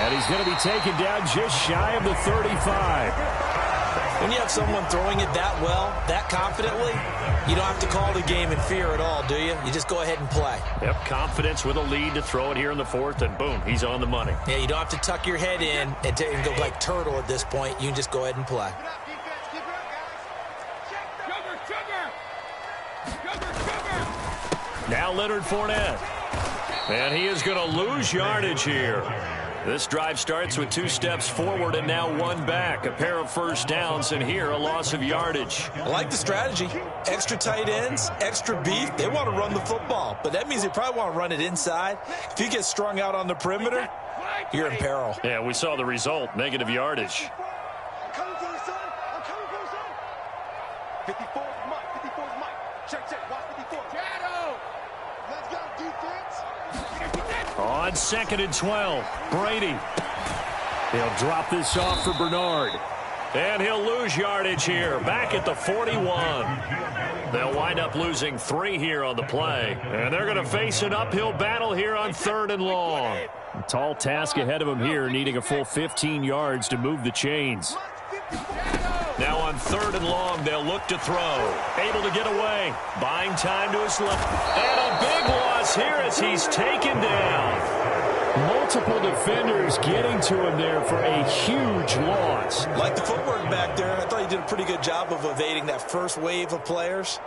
And he's going to be taken down just shy of the 35.
When you have someone throwing it that well, that confidently, you don't have to call the game in fear at all, do you? You just go ahead and play.
Yep, confidence with a lead to throw it here in the 4th, and boom, he's on the money.
Yeah, you don't have to tuck your head in and go like turtle at this point. You can just go ahead and play.
Now Leonard Fournette. And he is going to lose yardage here. This drive starts with 2 steps forward and now 1 back. A pair of first downs, and here a loss of yardage.
I like the strategy. Extra tight ends, extra beef. They want to run the football, but that means they probably want to run it inside. If you get strung out on the perimeter, you're in peril.
Yeah, we saw the result, negative yardage.
I'm coming for the son. I'm coming for the son. 54 is Mike. 54 is Mike. Check. Watch 54. Shadow. Let's go, defense.
On 2nd and 12, Brady.
They'll drop this off for Bernard.
And he'll lose yardage here, back at the 41. They'll wind up losing 3 here on the play. And they're going to face an uphill battle here on 3rd and long.
A tall task ahead of him here, needing a full 15 yards to move the chains.
Now on 3rd and long, they'll look to throw. Able to get away. Buying time to his left. And a big loss here as he's taken down.
Multiple defenders getting to him there for a huge loss.
Like the footwork back there, I thought he did a pretty good job of evading that first wave of players.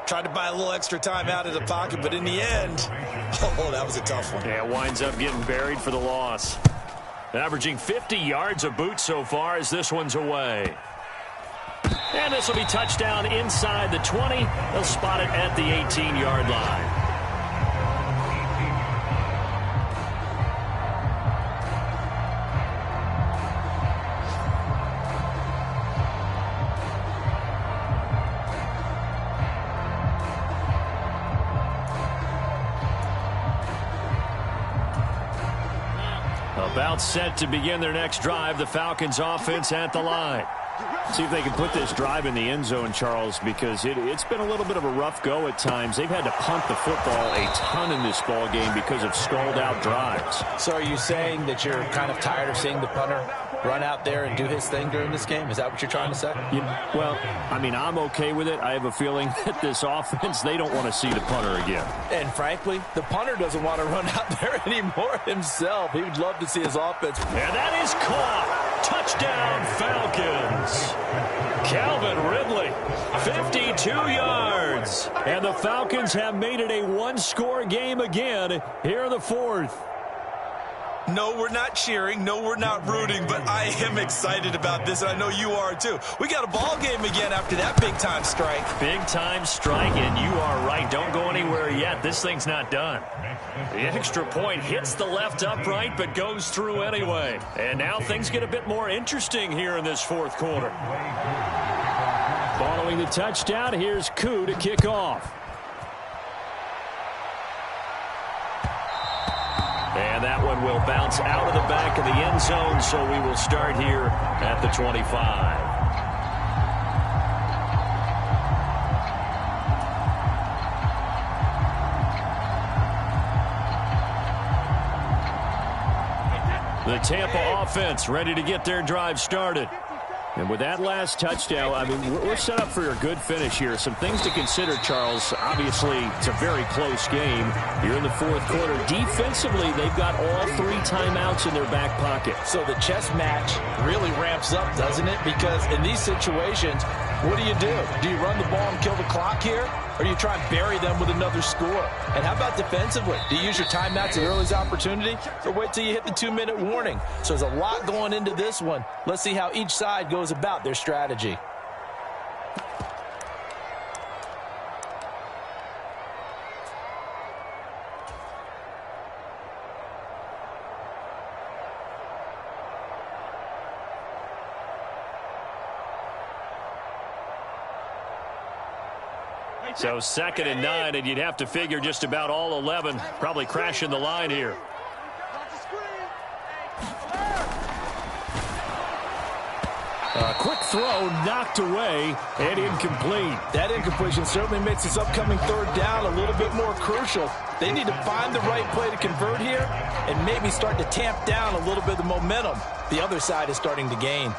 Tried to buy a little extra time out of the pocket, but in the end, oh, that was a tough one.
Yeah, winds up getting buried for the loss. Averaging 50 yards a boot so far as this one's away. And this will be touchdown inside the 20. They'll spot it at the 18-yard line.
About set to begin their next drive, the Falcons offense at the line. See if they can put this drive in the end zone, Charles, because it's been a little bit of a rough go at times. They've had to punt the football a ton in this ball game because of stalled-out drives.
So are you saying that you're kind of tired of seeing the punter run out there and do his thing during this game? Is that what you're trying to say?
Well, I mean, I'm okay with it. I have a feeling that this offense, they don't want to see the punter again.
And frankly, the punter doesn't want to run out there anymore himself. He would love to see his offense.
And that is caught. Touchdown, Falcons. Calvin Ridley, 52 yards.
And the Falcons have made it a one-score game again here in the fourth.
No, we're not cheering. No, we're not rooting, but I am excited about this, and I know you are too. We got a ball game again after that big-time strike.
Big-time strike, and you are right. Don't go anywhere yet. This thing's not done. The extra point hits the left upright, but goes through anyway. And now things get a bit more interesting here in this fourth quarter.
Following the touchdown, here's Koo to kick off.
And that one will bounce out of the back of the end zone, so we will start here at the 25. The Tampa offense ready to get their drive started.
And with that last touchdown, I mean, we're set up for a good finish here. Some things to consider, Charles. Obviously, it's a very close game. You're in the fourth quarter. Defensively, they've got all 3 timeouts in their back pocket.
So the chess match really ramps up, doesn't it? Because in these situations, what do? Do you run the ball and kill the clock here? Or do you try and bury them with another score? And how about defensively? Do you use your timeouts at early's opportunity? Or wait till you hit the 2-minute warning? So there's a lot going into this one. Let's see how each side goes about their strategy.
So 2nd and 9, and you'd have to figure just about all 11 probably crashing the line here.
A quick throw knocked away and incomplete.
That incompletion certainly makes this upcoming 3rd down a little bit more crucial. They need to find the right play to convert here and maybe start to tamp down a little bit of the momentum the other side is starting to gain.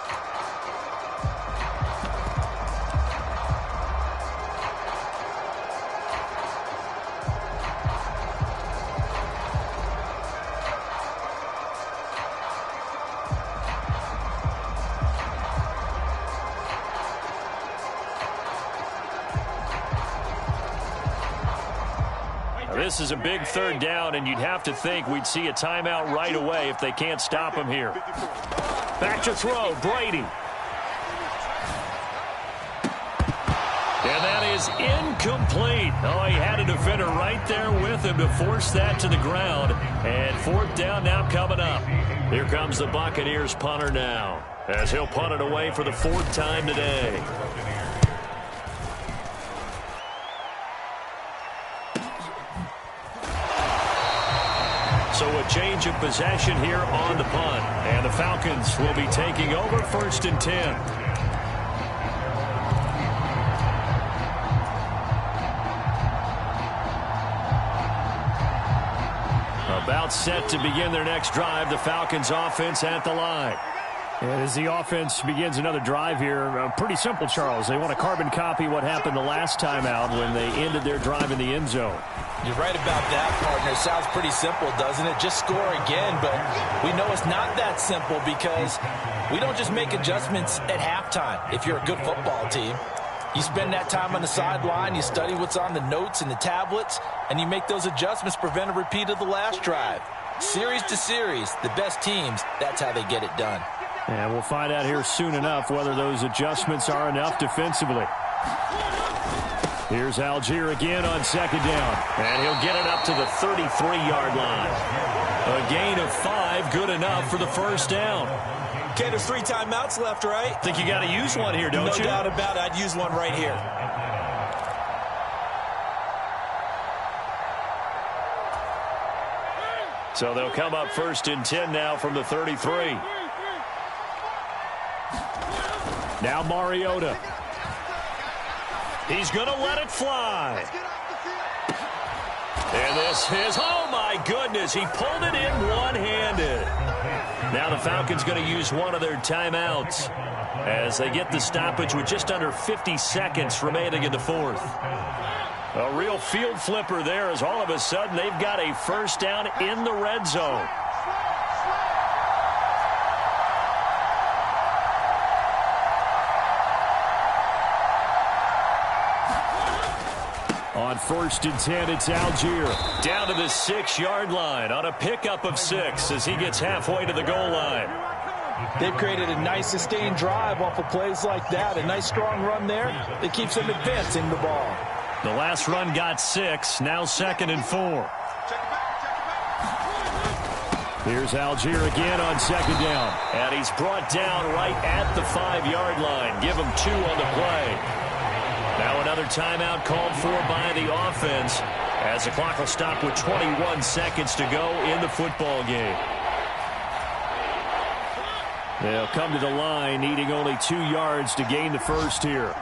This is a big 3rd down, and you'd have to think we'd see a timeout right away if they can't stop him here. Back to throw, Brady. And that is incomplete. Oh, he had a defender right there with him to force that to the ground. And 4th down now coming up. Here comes the Buccaneers punter now, as he'll punt it away for the 4th time today. So a change of possession here on the punt. And the Falcons will be taking over 1st and 10. About set to begin their next drive, the Falcons offense at the line.
And as the offense begins another drive here, pretty simple, Charles. They want to carbon copy what happened the last time out when they ended their drive in the end zone.
You're right about that, partner. It sounds pretty simple, doesn't it? Just score again, but we know it's not that simple because we don't just make adjustments at halftime if you're a good football team. You spend that time on the sideline, you study what's on the notes and the tablets, and you make those adjustments, prevent a repeat of the last drive. Series to series, the best teams, that's how they get it done.
And we'll find out here soon enough whether those adjustments are enough defensively. Here's Algier again on 2nd down.
And he'll get it up to the 33-yard line. A gain of 5, good enough for the 1st down.
Okay, there's 3 timeouts left, right?
Think you got to use one here, don't you?
No doubt about it. I'd use one right here.
So
So they'll come up 1st and 10 now from the 33. Now Mariota. He's going to let it fly. And this is, oh my goodness, he pulled it in one-handed. Now the Falcons going to use one of their timeouts as they get the stoppage with just under 50 seconds remaining in the fourth. A real field flipper there as all of a sudden they've got a first down in the red zone. On 1st and 10, it's Algier. Down to the 6-yard line on a pickup of 6 as he gets halfway to the goal line.
They've created a nice sustained drive off of plays like that. A nice strong run there that keeps them advancing the ball.
The last run got 6, now 2nd and 4. Here's Algier again on 2nd down. And he's brought down right at the 5-yard line. Give him 2 on the play. Now another timeout called for by the offense as the clock will stop with 21 seconds to go in the football game. They'll come to the line needing only 2 yards to gain the first here.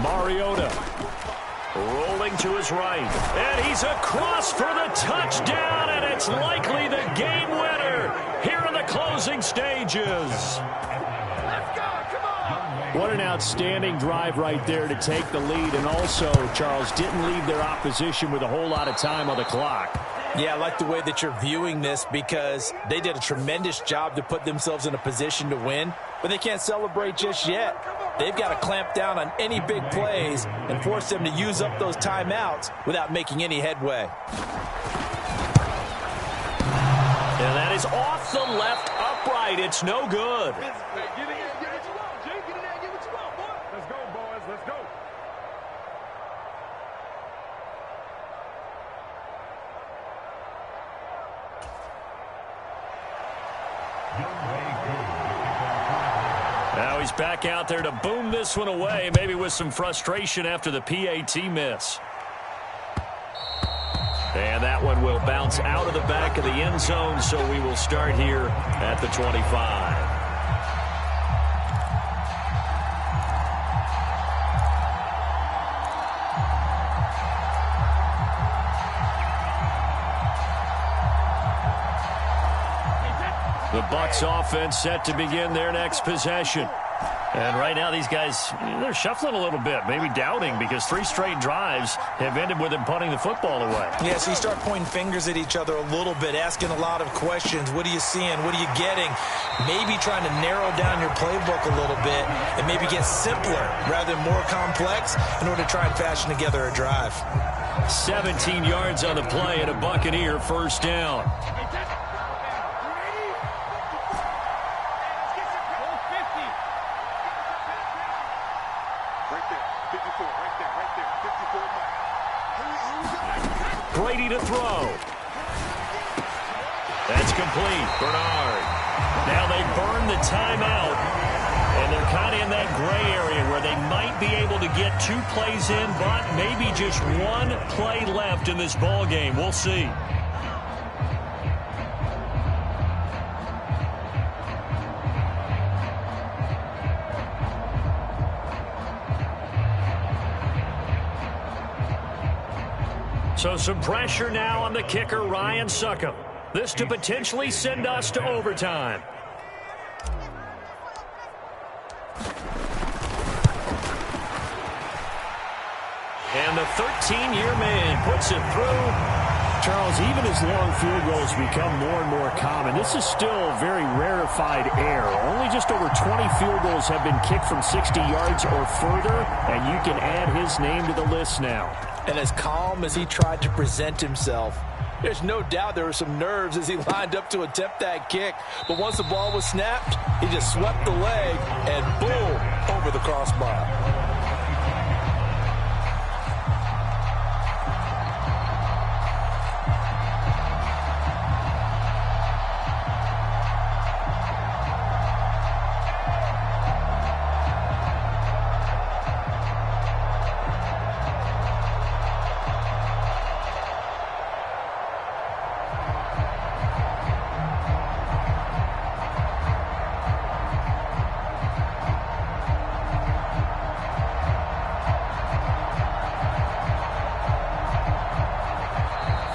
Mariota rolling to his right. And he's across for the touchdown, and it's likely the game winner here in the closing stages. What an outstanding drive right there to take the lead, and also, Charles, didn't leave their opposition with a whole lot of time on the clock.
Yeah, I like the way that you're viewing this because they did a tremendous job to put themselves in a position to win, but they can't celebrate just yet. They've got to clamp down on any big plays and force them to use up those timeouts without making any headway.
And that is off the left upright. It's no good. Now he's back out there to boom this one away, maybe with some frustration after the PAT miss. And that one will bounce out of the back of the end zone, so we will start here at the 25. The Bucs offense set to begin their next possession. And right now these guys, they're shuffling a little bit, maybe doubting, because 3 straight drives have ended with them punting the football away.
Yeah, so you start pointing fingers at each other a little bit, asking a lot of questions. What are you seeing? What are you getting? Maybe trying to narrow down your playbook a little bit and maybe get simpler rather than more complex in order to try and fashion together a drive.
17 yards on the play and a Buccaneer first down. Brady to throw. That's complete. Bernard. Now they burn the timeout, and they're kind of in that gray area where they might be able to get 2 plays in, but maybe just 1 play left in this ball game. We'll see. So some pressure now on the kicker, Ryan Succop. This to potentially send us to overtime. And the 13-year man puts it through. Charles, even as long field goals become more and more common, this is still very rarefied air. Only just over 20 field goals have been kicked from 60 yards or further, and you can add his name to the list now.
And as calm as he tried to present himself, there's no doubt there were some nerves as he lined up to attempt that kick. But once the ball was snapped, he just swept the leg and boom, over the crossbar.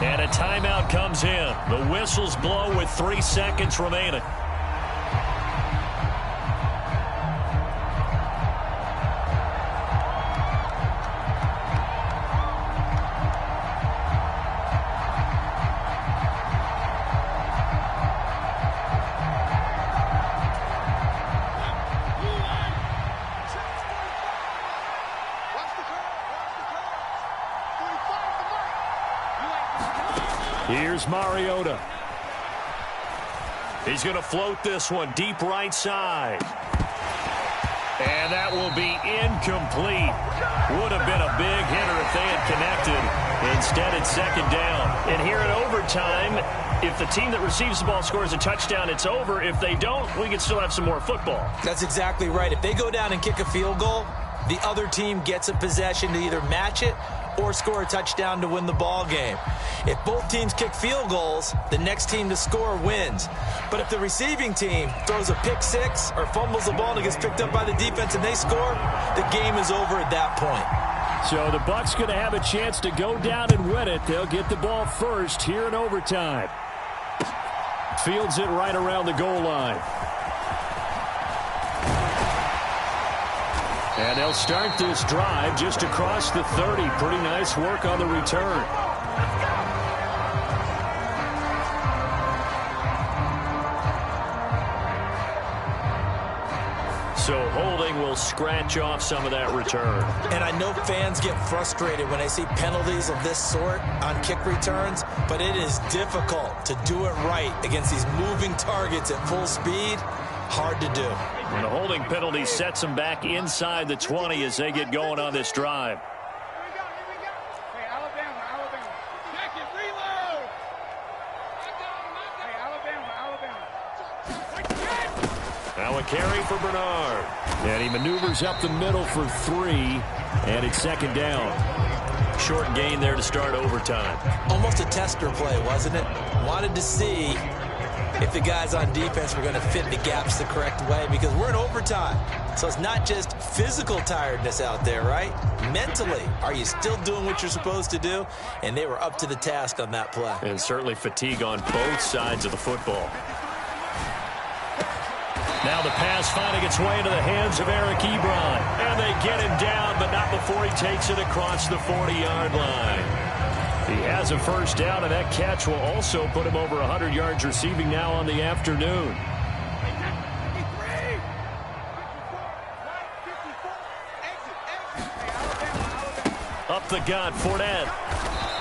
And a timeout comes in. The whistles blow with 3 seconds remaining. Here's Mariota. He's going to float this one deep right side. And that will be incomplete. Would have been a big hitter if they had connected. Instead, it's second down. And here in overtime, if the team that receives the ball scores a touchdown, it's over. If they don't, we can still have some more football.
That's exactly right. If they go down and kick a field goal, the other team gets a possession to either match it or score a touchdown to win the ball game. If both teams kick field goals, the next team to score wins. But if the receiving team throws a pick six or fumbles the ball and it gets picked up by the defense and they score, the game is over at that point.
So the Bucs going to have a chance to go down and win it. They'll get the ball first here in overtime. Fields it right around the goal line. And they'll start this drive just across the 30. Pretty nice work on the return. So holding will scratch off some of that return.
And I know fans get frustrated when they see penalties of this sort on kick returns, but it is difficult to do it right against these moving targets at full speed. Hard to do.
And a holding penalty sets them back inside the 20 as they get going on this drive.
Hey, Alabama. Check it, reload. Hey, Alabama.
Now a carry for Bernard.
And he maneuvers up the middle for 3, and it's second down.
Short gain there to start overtime.
Almost a tester play, wasn't it? Wanted to see if the guys on defense were going to fit the gaps the correct way, because we're in overtime. So it's not just physical tiredness out there, right? Mentally, are you still doing what you're supposed to do? And they were up to the task on that play.
And certainly fatigue on both sides of the football. Now the pass finding its way into the hands of Eric Ebron. And they get him down, but not before he takes it across the 40-yard line. He has a first down, and that catch will also put him over 100 yards receiving now on the afternoon. Up the gut, Fournette.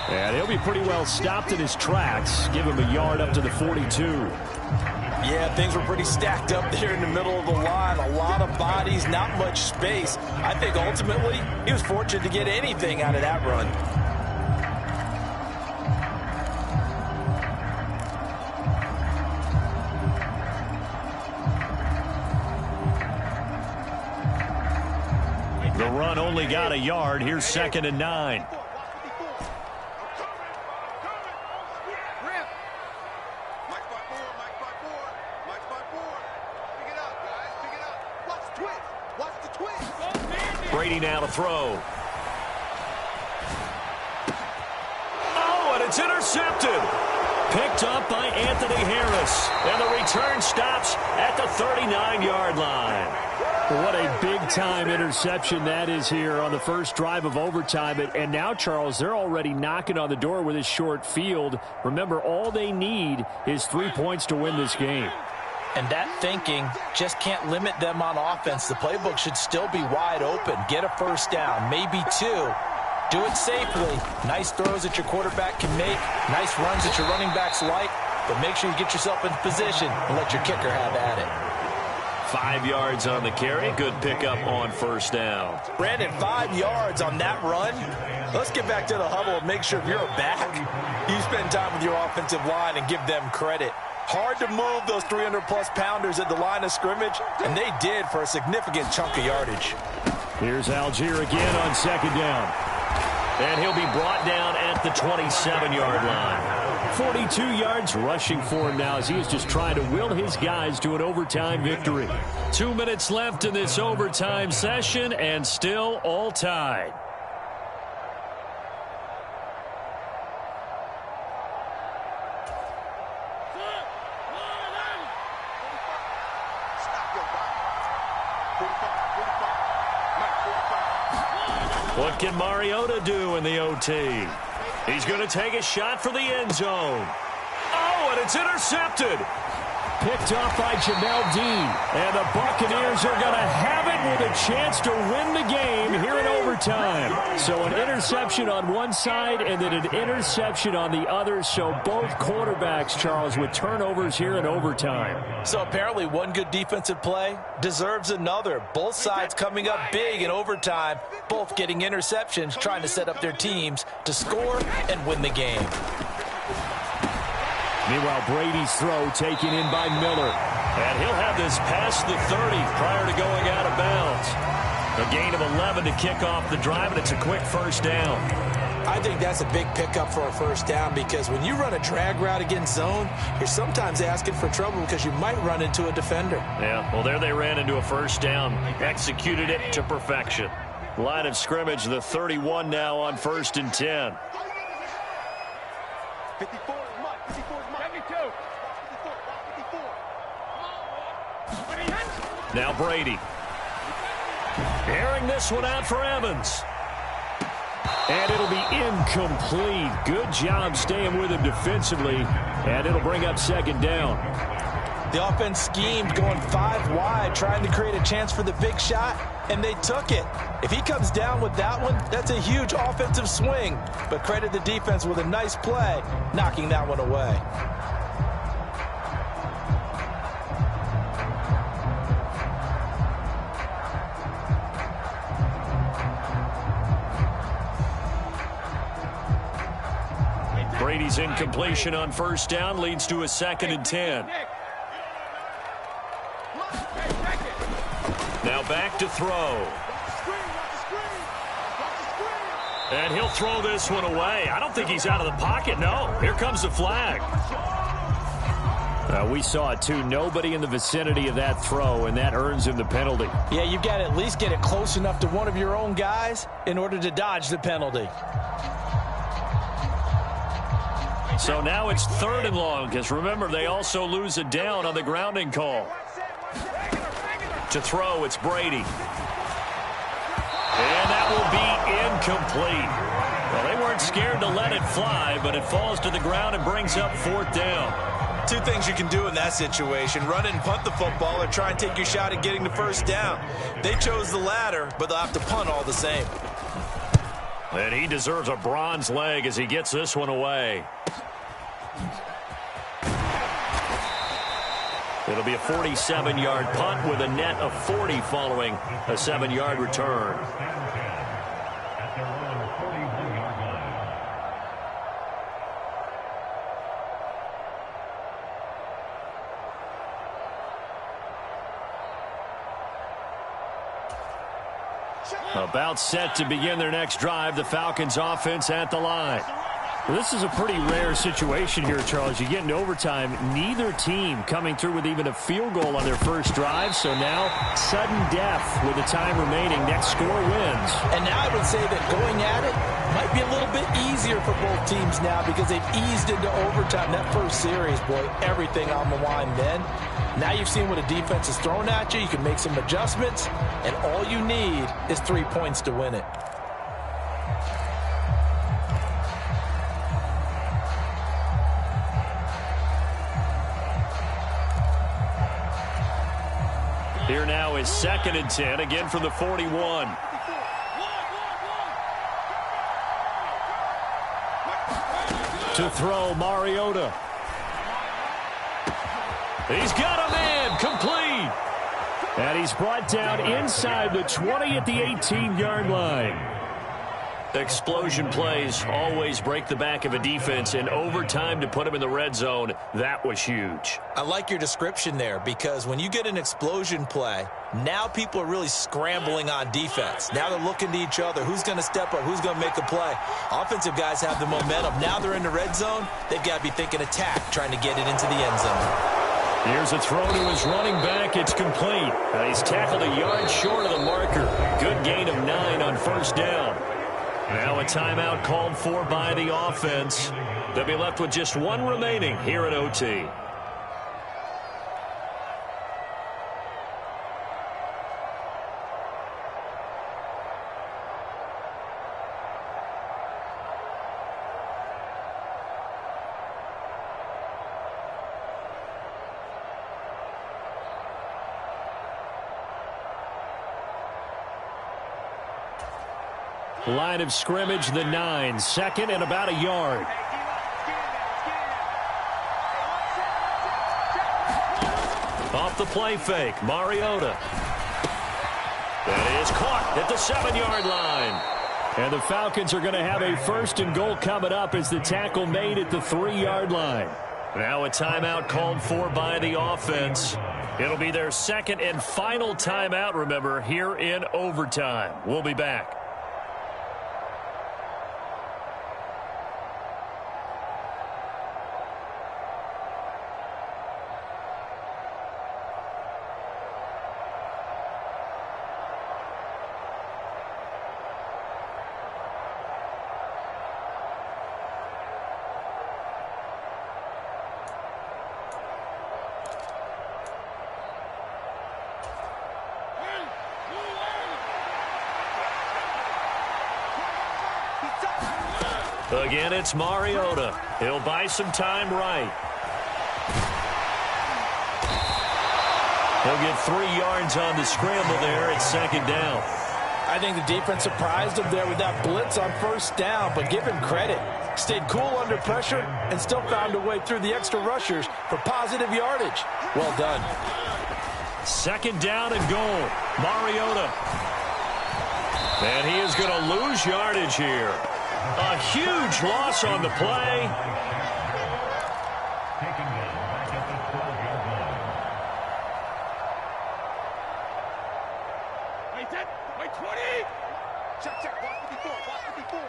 And he'll be pretty well stopped in his tracks. Give him a yard up to the 42.
Yeah, things were pretty stacked up there in the middle of the line. A lot of bodies, not much space. I think ultimately he was fortunate to get anything out of that run.
The run only got a yard. Here's 2nd and 9. Brady now to throw. Oh, and it's intercepted. Picked up by Anthony Harris. And the return stops at the 39-yard line.
What a big-time interception that is here on the first drive of overtime. And now, Charles, they're already knocking on the door with this short field. Remember, all they need is 3 points to win this game.
And that thinking just can't limit them on offense. The playbook should still be wide open. Get a first down, maybe 2. Do it safely. Nice throws that your quarterback can make. Nice runs that your running backs like. But make sure you get yourself in position and let your kicker have at it.
5 yards on the carry. Good pickup on first down.
Brandon, 5 yards on that run. Let's get back to the huddle and make sure if you're back, you spend time with your offensive line and give them credit. Hard to move those 300-plus pounders at the line of scrimmage, and they did for a significant chunk of yardage.
Here's Algier again on second down.
And he'll be brought down at the 27-yard line.
42 yards rushing for him now as he is just trying to will his guys to an overtime victory.
2 minutes left in this overtime session, and still all tied. What can Mariota do in the OT? He's going to take a shot for the end zone. Oh, and it's intercepted.
Picked off by Jamel Dean. And the Buccaneers are going to have it with a chance to win the game here in overtime. So an interception on one side and then an interception on the other. So both quarterbacks, Charles, with turnovers here in overtime.
So apparently one good defensive play deserves another. Both sides coming up big in overtime, both getting interceptions, trying to set up their teams to score and win the game.
Meanwhile, Brady's throw taken in by Miller.
And he'll have this past the 30 prior to going out of bounds. A gain of 11 to kick off the drive, and it's a quick first down.
I think that's a big pickup for a first down because when you run a drag route against zone, you're sometimes asking for trouble because you might run into a defender.
Yeah, well, there they ran into a first down. Executed it to perfection. Line of scrimmage, the 31 now on 1st and 10.
54 is Mike. 54 is Mike. 72. 54.
Now Brady. Airing this one out for Evans.
And it'll be incomplete. Good job staying with him defensively. And it'll bring up 2nd down.
The offense schemed going 5 wide, trying to create a chance for the big shot, and they took it. If he comes down with that one, that's a huge offensive swing. But credit the defense with a nice play, knocking that one away.
Brady's incompletion on 1st down leads to a 2nd and 10. Now back to throw. And he'll throw this one away. I don't think he's out of the pocket, no. Here comes the flag.
We saw it, too. Nobody in the vicinity of that throw, and that earns him the penalty.
Yeah, you've got to at least get it close enough to one of your own guys in order to dodge the penalty.
So now it's 3rd and long, because remember, they also lose a down on the grounding call. To throw, it's Brady. And that will be incomplete. Well, they weren't scared to let it fly, but it falls to the ground and brings up 4th down.
2 things you can do in that situation: run it and punt the football, or try and take your shot at getting the 1st down. They chose the latter, but they'll have to punt all the same.
And he deserves a bronze leg as he gets this one away. It'll be a 47-yard punt with a net of 40 following a 7-yard return. About set to begin their next drive, the Falcons offense at the line.
Well, this is a pretty rare situation here, Charles. You get into overtime, neither team coming through with even a field goal on their first drive. So now, sudden death with the time remaining. Next score wins.
And now I would say that going at it might be a little bit easier for both teams now because they've eased into overtime. That first series, boy, everything on the line then. Now you've seen what a defense is thrown at you. You can make some adjustments, and all you need is 3 points to win it.
Here now is 2nd and 10, again from the 41.
To throw, Mariota.
He's got a man, complete.
And he's brought down inside the 20 at the 18-yard line.
Explosion plays always break the back of a defense, in overtime to put him in the red zone, that was huge.
I like your description there because when you get an explosion play, now people are really scrambling on defense. Now they're looking to each other. Who's going to step up? Who's going to make a play? Offensive guys have the momentum. Now they're in the red zone. They've got to be thinking attack, trying to get it into the end zone.
Here's a throw to his running back. It's complete. He's tackled a yard short of the marker. Good gain of 9 on 1st down. Now a timeout called for by the offense. They'll be left with just 1 remaining here at OT.
Line of scrimmage, the 9. 2nd and about a yard. Off the play fake, Mariota. That is caught at the 7-yard line. And the Falcons are going to have a 1st and goal coming up as the tackle made at the 3-yard line. Now a timeout called for by the offense. It'll be their 2nd and final timeout, remember, here in overtime. We'll be back. Again, it's Mariota. He'll buy some time right. He'll get 3 yards on the scramble there. It's 2nd down.
I think the defense surprised him there with that blitz on 1st down, but give him credit. Stayed cool under pressure and still found a way through the extra rushers for positive yardage. Well done.
2nd down and goal. Mariota. And he is going to lose yardage here. A huge loss on the play.
Wait, 20. Check. Watch 54.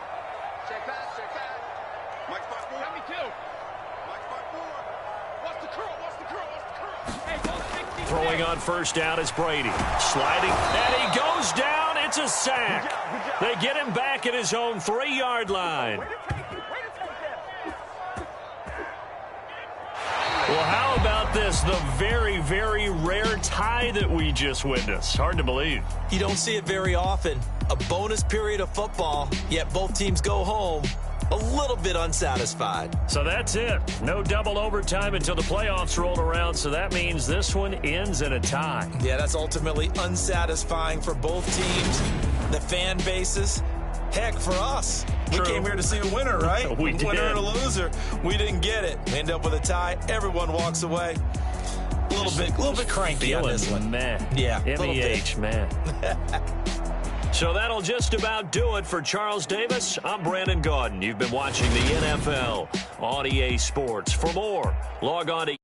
Check back. Mike spot 4. Got me too. Mike spot 4. Watch the curl. Hey, don't take
Throwing on 1st down is Brady. Sliding, and he goes down. It's a sack.
Good job.
They get him back at his own 3-yard line.
Way to take that.
Well, how about this? The very, very rare tie that we just witnessed. Hard to believe.
You don't see it very often. A bonus period of football, yet both teams go home a little bit unsatisfied.
So that's it. No double overtime until the playoffs roll around, so that means this one ends in a tie.
Yeah, that's ultimately unsatisfying for both teams, the fan bases. Heck, for us.
True.
We came here to see a winner, right?
We did.
Winner and a loser. We didn't get it. We end up with a tie. Everyone walks away. A little bit cranky on this one.
Man.
Yeah,
MEH, man. So that'll just about do it for Charles Davis. I'm Brandon Gaudin. You've been watching the NFL on EA Sports. For more, log on to